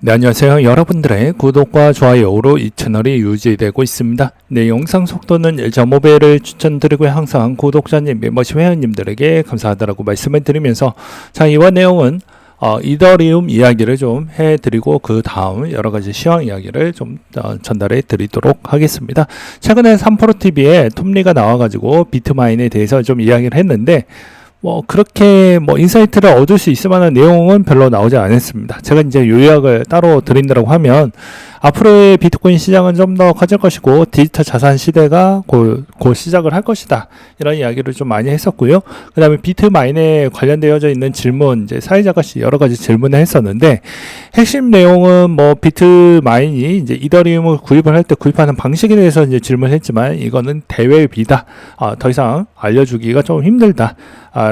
네, 안녕하세요. 여러분들의 구독과 좋아요로 이 채널이 유지되고 있습니다. 네, 영상 속도는 1.5배를 추천드리고 항상 구독자님, 멤버십 회원님들에게 감사하다라고 말씀을 드리면서 자, 이번 내용은 이더리움 이야기를 좀 해드리고 그 다음 여러가지 시황 이야기를 좀 전달해 드리도록 하겠습니다. 최근에 3프로TV에 톱니가 나와가지고 비트마인에 대해서 좀 이야기를 했는데 그렇게 인사이트를 얻을 수 있을 만한 내용은 별로 나오지 않았습니다. 제가 이제 요약을 따로 드린다고 하면 앞으로의 비트코인 시장은 좀 더 커질 것이고 디지털 자산 시대가 곧 시작을 할 것이다. 이런 이야기를 좀 많이 했었고요. 그 다음에 비트마인에 관련되어져 있는 질문, 이제 사회자가 여러 가지 질문을 했었는데 핵심 내용은 비트마인이 이제 이더리움을 구입을 할 때 구입하는 방식에 대해서 이제 질문을 했지만 이거는 대외비다. 더 이상 알려주기가 좀 힘들다.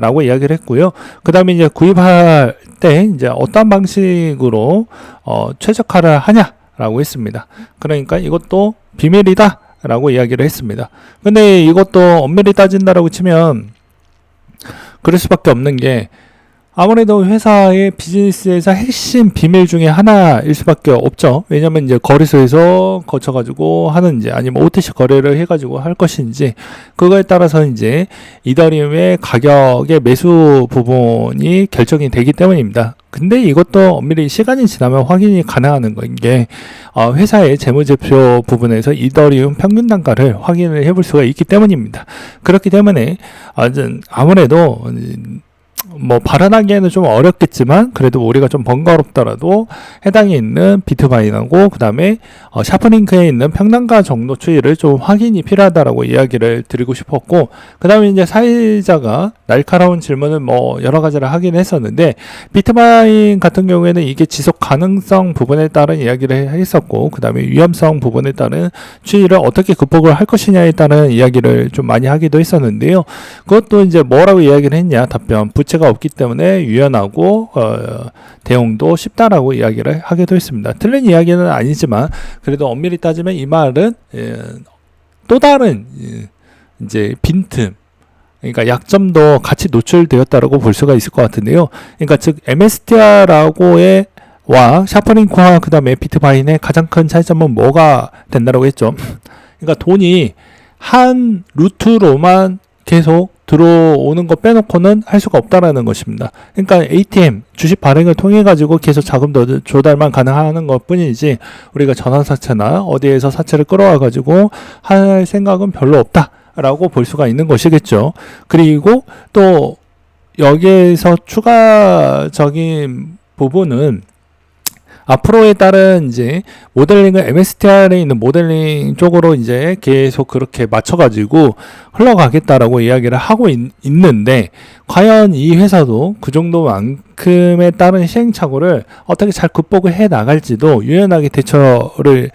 라고 이야기를 했고요. 그 다음에 이제 구입할 때 이제 어떤 방식으로 최적화를 하냐라고 했습니다. 그러니까 이것도 비밀이다 라고 이야기를 했습니다. 근데 이것도 엄밀히 따진다라고 치면 그럴 수밖에 없는 게 아무래도 회사의 비즈니스에서 핵심 비밀 중에 하나일 수밖에 없죠. 왜냐면 이제 거래소에서 거쳐가지고 하는지 아니면 OTC 거래를 해가지고 할 것인지 그거에 따라서 이제 이더리움의 가격의 매수 부분이 결정이 되기 때문입니다. 근데 이것도 엄밀히 시간이 지나면 확인이 가능한 게 회사의 재무제표 부분에서 이더리움 평균 단가를 확인을 해볼 수가 있기 때문입니다. 그렇기 때문에 아무래도 발언하기에는 좀 어렵겠지만 그래도 우리가 좀 번거롭더라도 해당에 있는 비트마인하고 그 다음에 샤프링크에 있는 평단가 정도 추이를 좀 확인이 필요하다라고 이야기를 드리고 싶었고 그 다음에 이제 사회자가 날카로운 질문을 여러 가지를 하긴 했었는데 비트마인 같은 경우에는 이게 지속 가능성 부분에 따른 이야기를 했었고 그 다음에 위험성 부분에 따른 추이를 어떻게 극복을 할 것이냐에 따른 이야기를 좀 많이 하기도 했었는데요. 그것도 이제 뭐라고 이야기를 했냐 답변 부채가 없기 때문에 유연하고 대응도 쉽다라고 이야기를 하기도 했습니다. 틀린 이야기는 아니지만 그래도 엄밀히 따지면 이 말은 또 다른 이제 빈틈 그러니까 약점도 같이 노출되었다라고 볼 수가 있을 것 같은데요. 그러니까 즉 MSTR라고의 와 샤프링크와 그 다음에 비트마인의 가장 큰 차이점은 뭐가 된다라고 했죠. 그러니까 돈이 한 루트로만 계속 들어오는 거 빼놓고는 할 수가 없다라는 것입니다. 그러니까 ATM 주식 발행을 통해 가지고 계속 자금 조달만 가능한 것 뿐이지 우리가 전환사채나 어디에서 사채를 끌어와 가지고 할 생각은 별로 없다라고 볼 수가 있는 것이겠죠. 그리고 또 여기에서 추가적인 부분은 앞으로에 따른 이제 모델링을 MSTR에 있는 모델링 쪽으로 이제 계속 그렇게 맞춰가지고 흘러가겠다라고 이야기를 하고 있는데 과연 이 회사도 그 정도만큼에 따른 시행착오를 어떻게 잘 극복을 해 나갈지도 유연하게 대처를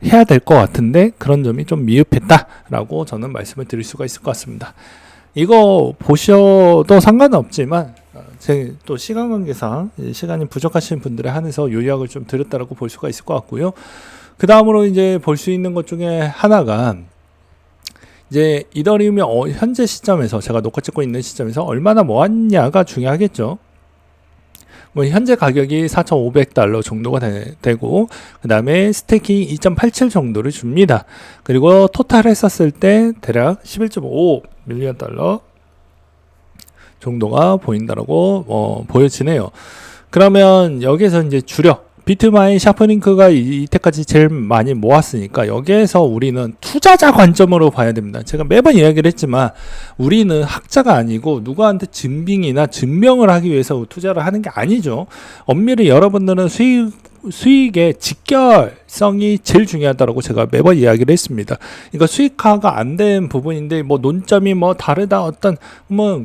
해야 될 것 같은데 그런 점이 좀 미흡했다라고 저는 말씀을 드릴 수가 있을 것 같습니다. 이거 보셔도 상관은 없지만 제 또 시간 관계상 시간이 부족하신 분들에 한해서 요약을 좀 드렸다라고 볼 수가 있을 것 같고요. 그 다음으로 이제 볼 수 있는 것 중에 하나가 이제 이더리움이 현재 시점에서 제가 녹화 찍고 있는 시점에서 얼마나 모았냐가 중요하겠죠. 현재 가격이 4,500달러 정도가 되고 그 다음에 스테이킹 2.87 정도를 줍니다. 그리고 토탈 했었을 때 대략 11.5 밀리언 달러 정도가 보인다라고 보여지네요. 그러면 여기에서 이제 주력 비트마인 샤프링크가 이때까지 제일 많이 모았으니까 여기에서 우리는 투자자 관점으로 봐야 됩니다. 제가 매번 이야기를 했지만 우리는 학자가 아니고 누구한테 증빙이나 증명을 하기 위해서 투자를 하는 게 아니죠. 엄밀히 여러분들은 수익의 직결성이 제일 중요하다고 제가 매번 이야기를 했습니다. 그러니까 수익화가 안 된 부분인데 논점이 다르다 어떤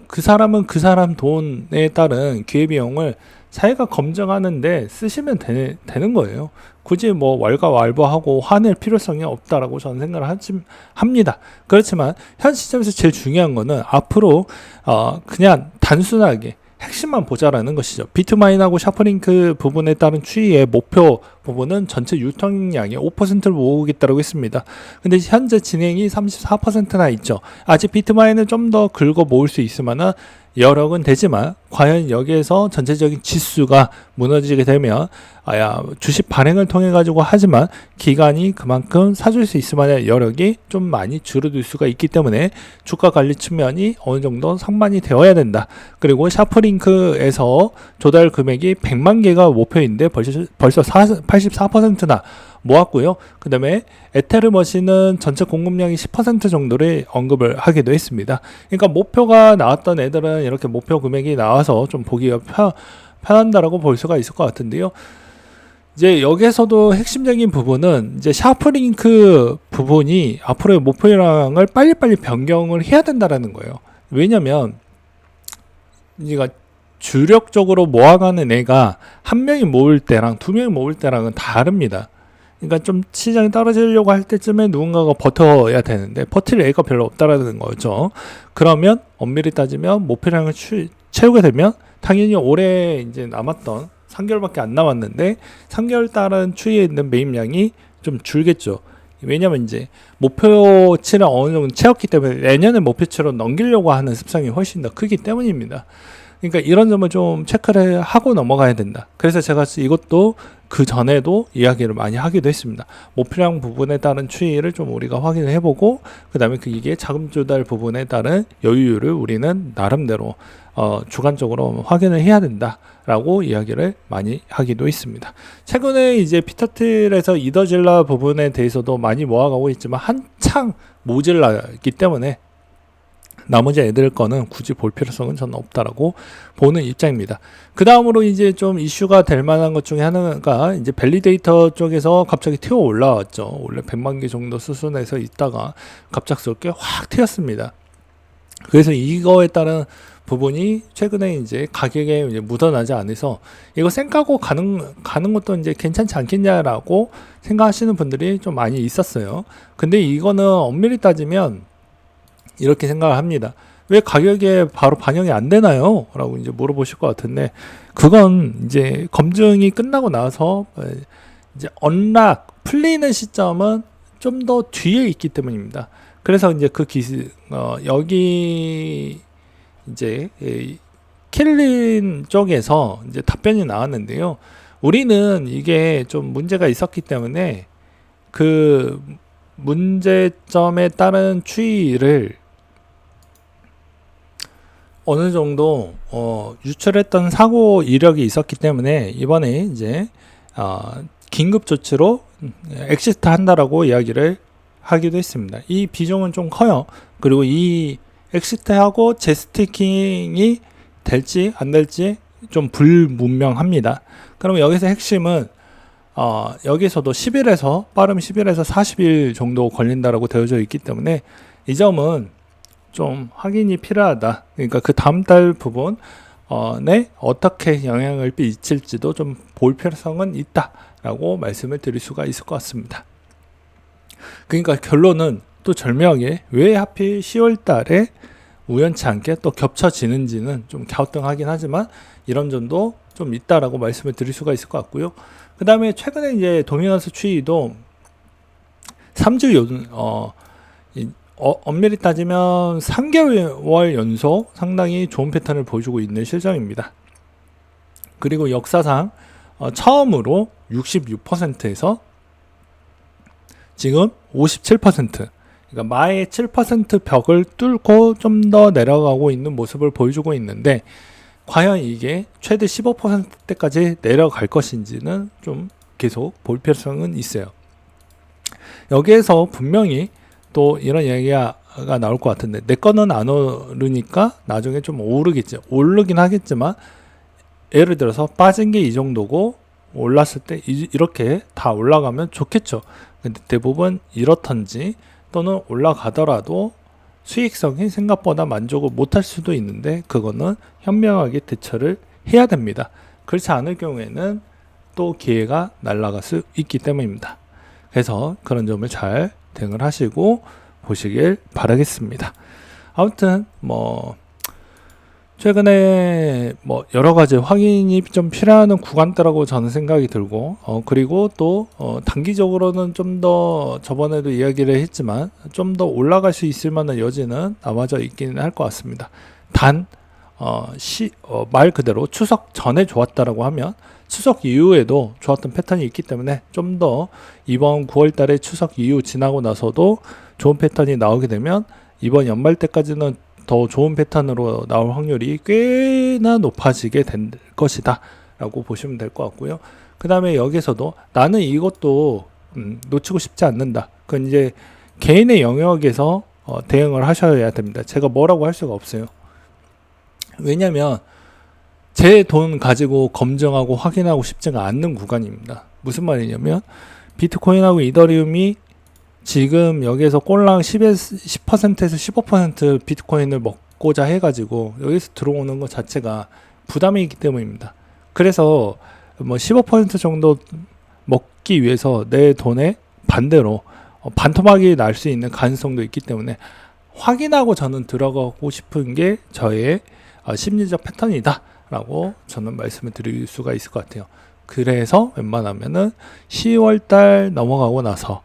그 사람은 그 사람 돈에 따른 기회비용을 사회가 검증하는데 쓰시면 되는 거예요. 굳이 왈가왈부하고 화낼 필요성이 없다라고 저는 생각을 합니다. 그렇지만 현 시점에서 제일 중요한 거는 앞으로 그냥 단순하게 핵심만 보자라는 것이죠. 비트마인하고 샤프링크 부분에 따른 추이의 목표 부분은 전체 유통량의 5%를 모으겠다고 했습니다. 근데 현재 진행이 34%나 있죠. 아직 비트마인은 좀 더 긁어 모을 수 있으면은 여력은 되지만 과연 여기에서 전체적인 지수가 무너지게 되면 주식 발행을 통해 가지고 하지만 기관이 그만큼 사줄 수 있을 만한 여력이 좀 많이 줄어들 수가 있기 때문에 주가 관리 측면이 어느 정도 상반이 되어야 된다. 그리고 샤프링크에서 조달 금액이 100만 개가 목표인데 벌써 84%나 모았고요. 그 다음에 에테르머신은 전체 공급량이 10% 정도를 언급을 하기도 했습니다. 그러니까 목표가 나왔던 애들은 이렇게 목표 금액이 나와서 좀 보기가 편한다라고 볼 수가 있을 것 같은데요. 이제 여기에서도 핵심적인 부분은 이제 샤프링크 부분이 앞으로의 목표량을 빨리빨리 변경을 해야 된다라는 거예요. 왜냐면 우리가 주력적으로 모아가는 애가 한 명이 모을 때랑 두 명이 모을 때랑은 다릅니다. 그러니까 좀 시장이 떨어지려고 할 때쯤에 누군가가 버텨야 되는데 버틸 애가 별로 없다라는 거죠. 그러면 엄밀히 따지면 목표량을 채우게 되면 당연히 올해 이제 남았던 3개월밖에 안 남았는데 3개월 달은 추이에 있는 매입량이 좀 줄겠죠. 왜냐면 이제 목표치를 어느 정도 채웠기 때문에 내년에 목표치로 넘기려고 하는 습성이 훨씬 더 크기 때문입니다. 그러니까 이런 점을 좀 체크를 하고 넘어가야 된다. 그래서 제가 이것도 그 전에도 이야기를 많이 하기도 했습니다. 목표량 부분에 따른 추이를 좀 우리가 확인을 해보고 그 다음에 이게 자금 조달 부분에 따른 여유를 우리는 나름대로 주관적으로 확인을 해야 된다라고 이야기를 많이 하기도 했습니다. 최근에 이제 피터틸에서 이더질라 부분에 대해서도 많이 모아가고 있지만 한창 모질라기 때문에 나머지 애들 거는 굳이 볼 필요성은 저는 없다라고 보는 입장입니다. 그 다음으로 이제 좀 이슈가 될 만한 것 중에 하나가 이제 밸리데이터 쪽에서 갑자기 튀어 올라왔죠. 원래 100만 개 정도 수준에서 있다가 갑작스럽게 확 튀었습니다. 그래서 이거에 따른 부분이 최근에 이제 가격에 이제 묻어나지 않아서 이거 쌩까고 가는 것도 이제 괜찮지 않겠냐라고 생각하시는 분들이 좀 많이 있었어요. 근데 이거는 엄밀히 따지면 이렇게 생각을 합니다. 왜 가격에 바로 반영이 안 되나요? 라고 이제 물어보실 것 같은데, 그건 이제 검증이 끝나고 나서 이제 풀리는 시점은 좀 더 뒤에 있기 때문입니다. 그래서 이제 여기 이제 킬린 쪽에서 이제 답변이 나왔는데요. 우리는 이게 좀 문제가 있었기 때문에 그 문제점에 따른 추이를 어느 정도 유출했던 사고 이력이 있었기 때문에 이번에 이제 긴급 조치로 엑시트 한다라고 이야기를 하기도 했습니다. 이 비중은 좀 커요. 그리고 이 엑시트하고 재스티킹이 될지 안 될지 좀 불분명합니다. 그럼 여기서 핵심은 여기서도 10일에서 빠르면 10일에서 40일 정도 걸린다라고 되어져 있기 때문에 이 점은 좀 확인이 필요하다. 그러니까 그 다음 달 부분에 어떻게 영향을 미칠지도 좀 볼 필요성은 있다라고 말씀을 드릴 수가 있을 것 같습니다. 그러니까 결론은 또 절묘하게 왜 하필 10월 달에 우연치 않게 또 겹쳐지는지는 좀 갸우뚱하긴 하지만 이런 점도 좀 있다라고 말씀을 드릴 수가 있을 것 같고요. 그 다음에 최근에 이제 도미넌스 추이도 3주 엄밀히 따지면 3개월 연속 상당히 좋은 패턴을 보여주고 있는 실정입니다. 그리고 역사상 처음으로 66%에서 지금 57%, 그러니까 마의 7% 벽을 뚫고 좀 더 내려가고 있는 모습을 보여주고 있는데 과연 이게 최대 15%대까지 내려갈 것인지는 좀 계속 볼 필요성은 있어요. 여기에서 분명히 또 이런 얘기가 나올 것 같은데 내 거는 안 오르니까 나중에 좀 오르겠죠. 오르긴 하겠지만 예를 들어서 빠진 게 이 정도고 올랐을 때 이렇게 다 올라가면 좋겠죠. 근데 대부분 이렇던지 또는 올라가더라도 수익성이 생각보다 만족을 못할 수도 있는데 그거는 현명하게 대처를 해야 됩니다. 그렇지 않을 경우에는 또 기회가 날아갈 수 있기 때문입니다. 그래서 그런 점을 잘 대응을 하시고 보시길 바라겠습니다. 아무튼 최근에 여러 가지 확인이 좀 필요한 구간대라고 저는 생각이 들고 그리고 또 단기적으로는 좀 더 저번에도 이야기를 했지만 좀 더 올라갈 수 있을 만한 여지는 남아져 있기는 할 것 같습니다. 단 말 그대로 추석 전에 좋았다라고 하면 추석 이후에도 좋았던 패턴이 있기 때문에 좀 더 이번 9월 달에 추석 이후 지나고 나서도 좋은 패턴이 나오게 되면 이번 연말 때까지는 더 좋은 패턴으로 나올 확률이 꽤나 높아지게 될 것이다 라고 보시면 될 것 같고요. 그 다음에 여기서도 나는 이것도 놓치고 싶지 않는다. 그건 이제 개인의 영역에서 대응을 하셔야 됩니다. 제가 뭐라고 할 수가 없어요. 왜냐면 제 돈 가지고 검증하고 확인하고 싶지가 않는 구간입니다. 무슨 말이냐면 비트코인하고 이더리움이 지금 여기에서 꼴랑 10%에서 15% 비트코인을 먹고자 해가지고 여기서 들어오는 것 자체가 부담이 있기 때문입니다. 그래서 뭐 15% 정도 먹기 위해서 내 돈에 반대로 반토막이 날 수 있는 가능성도 있기 때문에 확인하고 저는 들어가고 싶은 게 저의 심리적 패턴이다 라고 저는 말씀을 드릴 수가 있을 것 같아요. 그래서 웬만하면은 10월 달 넘어가고 나서,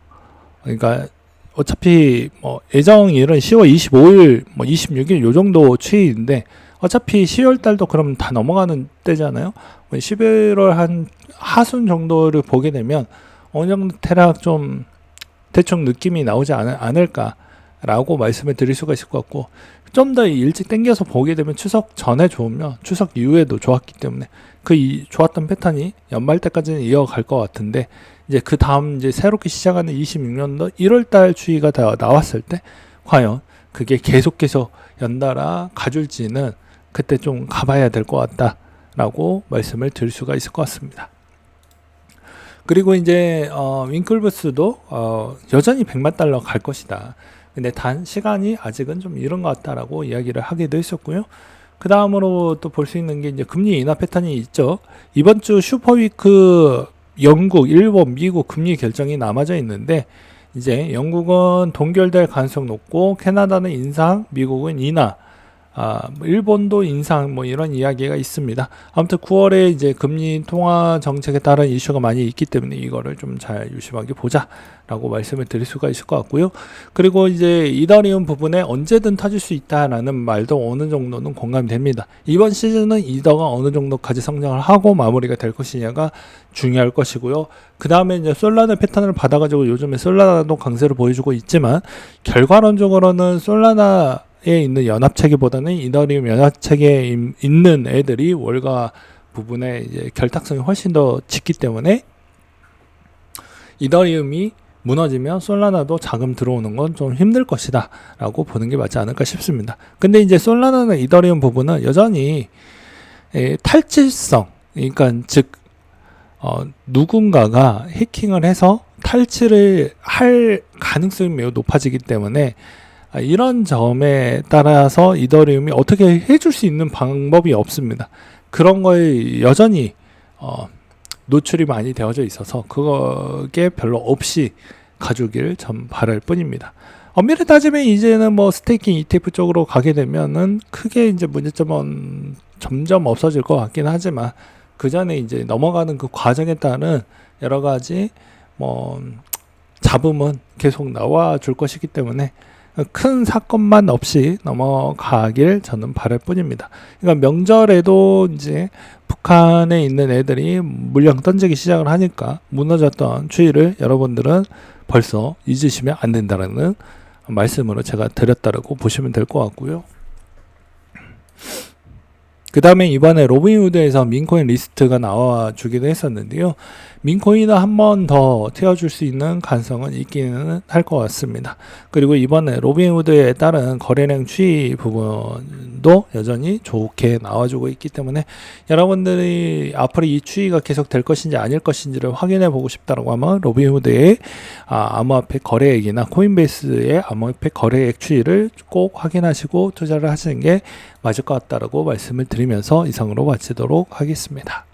그러니까 어차피 뭐 예정일은 10월 25일 뭐 26일 요 정도 추이인데 어차피 10월 달도 그럼 다 넘어가는 때잖아요. 11월 한 하순 정도를 보게 되면 어느 정도 대략 좀 대충 느낌이 나오지 않을까라고 말씀을 드릴 수가 있을 것 같고, 좀 더 일찍 당겨서 보게 되면 추석 전에 좋으면 추석 이후에도 좋았기 때문에 좋았던 패턴이 연말 때까지는 이어갈 것 같은데, 이제 그 다음 이제 새롭게 시작하는 26년도 1월 달 추이가 다 나왔을 때 과연 그게 계속해서 연달아 가줄지는 그때 좀 가봐야 될 것 같다라고 말씀을 드릴 수가 있을 것 같습니다. 그리고 이제 윙클부스도 여전히 100만 달러 갈 것이다. 근데 단 시간이 아직은 좀 이른 것 같다라고 이야기를 하기도 했었고요. 그 다음으로 또 볼 수 있는 게 이제 금리 인하 패턴이 있죠. 이번 주 슈퍼위크 영국, 일본, 미국 금리 결정이 남아져 있는데, 이제 영국은 동결될 가능성 높고 캐나다는 인상, 미국은 인하, 일본도 인상, 뭐 이런 이야기가 있습니다. 아무튼 9월에 이제 금리 통화 정책에 따른 이슈가 많이 있기 때문에 이거를 좀 잘 유심하게 보자라고 말씀을 드릴 수가 있을 것 같고요. 그리고 이제 이더리움 부분에 언제든 터질 수 있다라는 말도 어느 정도는 공감이 됩니다. 이번 시즌은 이더가 어느 정도까지 성장을 하고 마무리가 될 것이냐가 중요할 것이고요. 그 다음에 이제 솔라나 패턴을 받아가지고 요즘에 솔라나도 강세를 보여주고 있지만, 결과론적으로는 솔라나에 있는 연합체계보다는 이더리움 연합체계에 있는 애들이 월가 부분에 이제 결탁성이 훨씬 더 짙기 때문에 이더리움이 무너지면 솔라나도 자금 들어오는 건 좀 힘들 것이다 라고 보는 게 맞지 않을까 싶습니다. 근데 이제 솔라나나 이더리움 부분은 여전히 탈취성, 그러니까 즉 누군가가 해킹을 해서 탈취를 할 가능성이 매우 높아지기 때문에 이런 점에 따라서 이더리움이 어떻게 해줄 수 있는 방법이 없습니다. 그런 거에 여전히 노출이 많이 되어져 있어서 그게 별로 없이 가주길 전 바랄 뿐입니다. 엄밀히 따지면 이제는 뭐 스테이킹 ETF 쪽으로 가게 되면은 크게 이제 문제점은 점점 없어질 것 같긴 하지만, 그 전에 이제 넘어가는 그 과정에 따른 여러 가지 뭐 잡음은 계속 나와 줄 것이기 때문에 큰 사건만 없이 넘어가길 저는 바랄 뿐입니다. 그러니까 명절에도 이제 북한에 있는 애들이 물량 던지기 시작을 하니까 무너졌던 추이를 여러분들은 벌써 잊으시면 안 된다는 말씀으로 제가 드렸다라고 보시면 될 것 같고요. 그 다음에 이번에 로빈후드에서 민코인 리스트가 나와주기도 했었는데요. 민코인을 한 번 더 태워줄 수 있는 가능성은 있기는 할 것 같습니다. 그리고 이번에 로빈후드에 따른 거래량 추이 부분도 여전히 좋게 나와주고 있기 때문에 여러분들이 앞으로 이 추이가 계속 될 것인지 아닐 것인지를 확인해 보고 싶다고 하면 로빈후드의 암호화폐 거래액이나 코인베이스의 암호화폐 거래액 추이를 꼭 확인하시고 투자를 하시는 게 맞을 것 같다라고 말씀을 드리면서 이상으로 마치도록 하겠습니다.